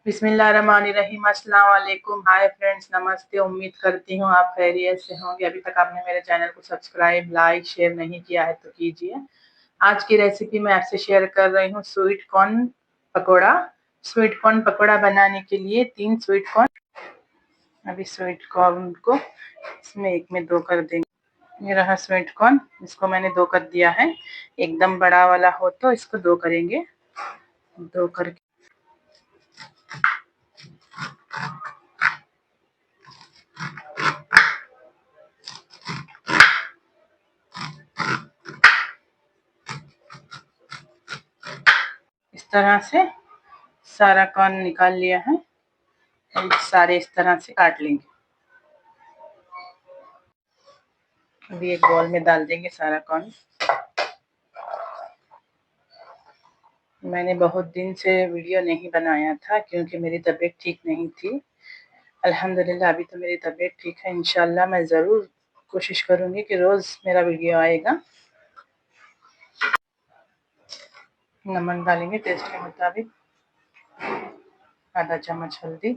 बिस्मिल्लाहिर्रहमानिर्रहीम। अस्सलाम वालेकुम। हाय फ्रेंड्स, नमस्ते। उम्मीद करती हूँ आप खैरियत से होंगे। अभी तक आपने मेरे चैनल को सब्सक्राइब, लाइक, शेयर नहीं किया है तो कीजिए। आज की रेसिपी मैं आपसे शेयर कर रही हूँ sweet corn pakora. Sweet corn pakora बनाने के लिए 3 स्वीट कॉर्न। अभी स्वीट कॉर्न को इसमें एक में 2 कर देंगे। ये रहा स्वीट कॉर्न, इसको मैंने 2 कर दिया है। एकदम बड़ा वाला हो तो इसको 2 करेंगे। 2 करके इस तरह से सारा कॉर्न निकाल लिया है। अब सारे इस तरह से काट लेंगे। अभी एक बाउल में डाल देंगे सारा कॉर्न। मैंने बहुत दिन से वीडियो नहीं बनाया था क्योंकि मेरी तबीयत ठीक नहीं थी। अल्हम्दुलिल्लाह अभी तो मेरी तबीयत ठीक है। इंशाल्लाह मैं ज़रूर कोशिश करूँगी कि रोज़ मेरा वीडियो आएगा। नमक डालेंगे टेस्ट के मुताबिक। आधा चम्मच हल्दी,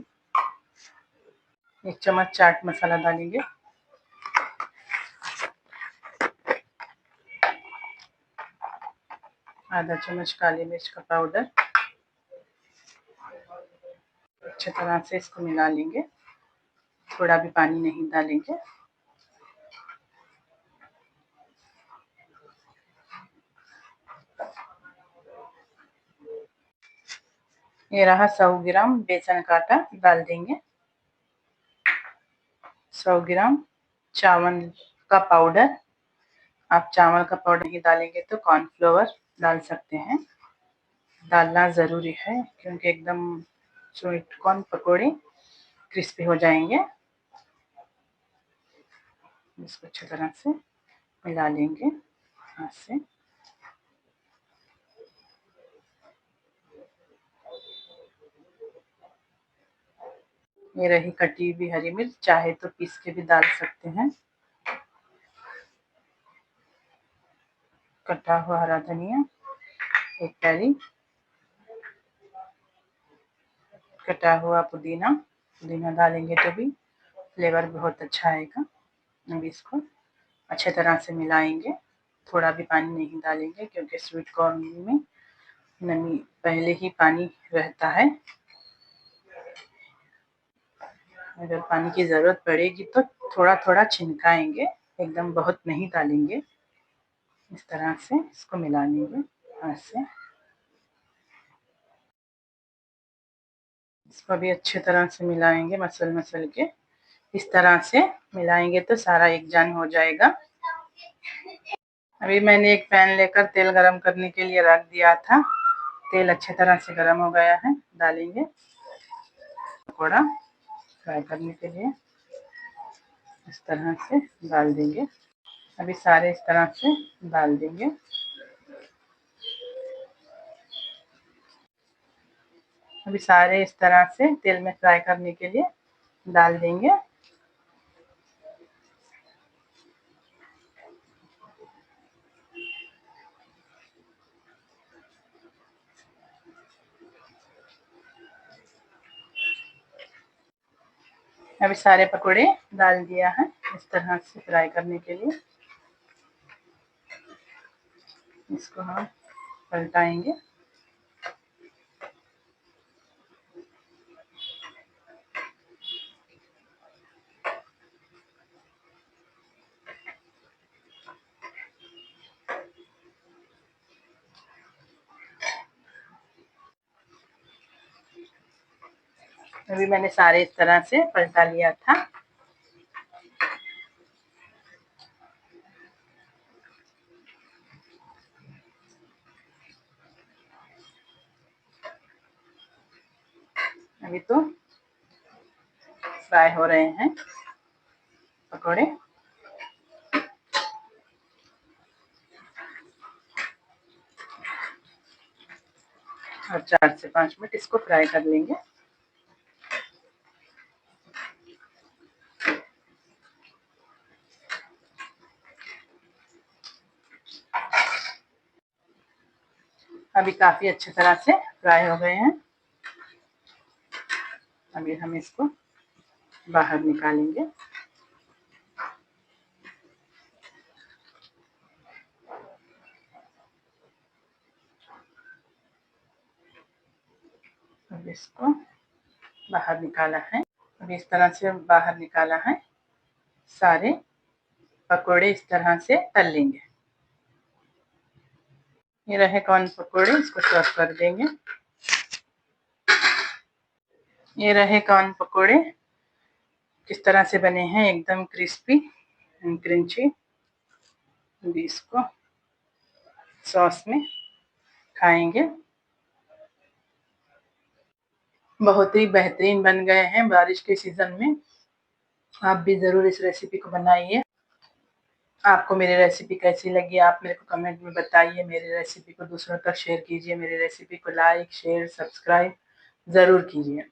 1 चम्मच चाट मसाला डालेंगे। आधा चम्मच काली मिर्च का पाउडर। अच्छी तरह से इसको मिला लेंगे। थोड़ा भी पानी नहीं डालेंगे। ये रहा 100 ग्राम बेसन का आटा डाल देंगे। 100 ग्राम चावल का पाउडर। आप चावल का पाउडर नहीं डालेंगे तो कॉर्नफ्लोर डाल सकते हैं। डालना ज़रूरी है क्योंकि एकदम स्वीट कॉर्न पकोड़े क्रिस्पी हो जाएंगे। इसको अच्छी तरह से मिला लेंगे हाथ से। ये रही कटी हुई हरी मिर्च, चाहे तो पीस के भी डाल सकते हैं। कटा हुआ हरा धनिया 1 कैरी। कटा हुआ पुदीना। पुदीना डालेंगे तो भी फ्लेवर बहुत अच्छा आएगा। अब इसको अच्छे तरह से मिलाएंगे। थोड़ा भी पानी नहीं डालेंगे क्योंकि स्वीट कॉर्न में नमी पहले ही पानी रहता है। अगर पानी की ज़रूरत पड़ेगी तो थोड़ा थोड़ा छिनकाएंगे, एकदम बहुत नहीं डालेंगे। इस तरह से इसको मिला लेंगे हाथ से। इसको भी अच्छी तरह से मिलाएंगे मसल के। इस तरह से मिलाएंगे तो सारा एक जान हो जाएगा। अभी मैंने एक पैन लेकर तेल गरम करने के लिए रख दिया था। तेल अच्छी तरह से गरम हो गया है। डालेंगे पकौड़ा फ्राई करने के लिए। इस तरह से डाल देंगे। अभी सारे इस तरह से डाल देंगे। अभी सारे इस तरह से तेल में फ्राई करने के लिए डाल देंगे। अभी सारे पकोड़े डाल दिया है इस तरह से फ्राई करने के लिए। इसको हम पलटाएंगे। अभी मैंने सारे इस तरह से पलटा लिया था। अभी तो फ्राई हो रहे हैं पकोड़े। और 4 से 5 मिनट इसको फ्राई कर लेंगे। अभी काफी अच्छी तरह से फ्राई हो गए हैं। अभी हम इसको बाहर निकालेंगे। अब इसको बाहर निकाला है। अब इस तरह से बाहर निकाला है। सारे पकोड़े इस तरह से तल लेंगे। ये रहे कॉर्न पकोड़े, इसको सर्व कर देंगे। ये रहे कॉर्न पकोड़े, किस तरह से बने हैं, एकदम क्रिस्पी एंड क्रंची। इसको सॉस में खाएंगे। बहुत ही बेहतरीन बन गए हैं बारिश के सीजन में। आप भी जरूर इस रेसिपी को बनाइए। आपको मेरी रेसिपी कैसी लगी आप मेरे को कमेंट में बताइए। मेरी रेसिपी को दूसरों तक शेयर कीजिए। मेरी रेसिपी को लाइक शेयर सब्सक्राइब जरूर कीजिए।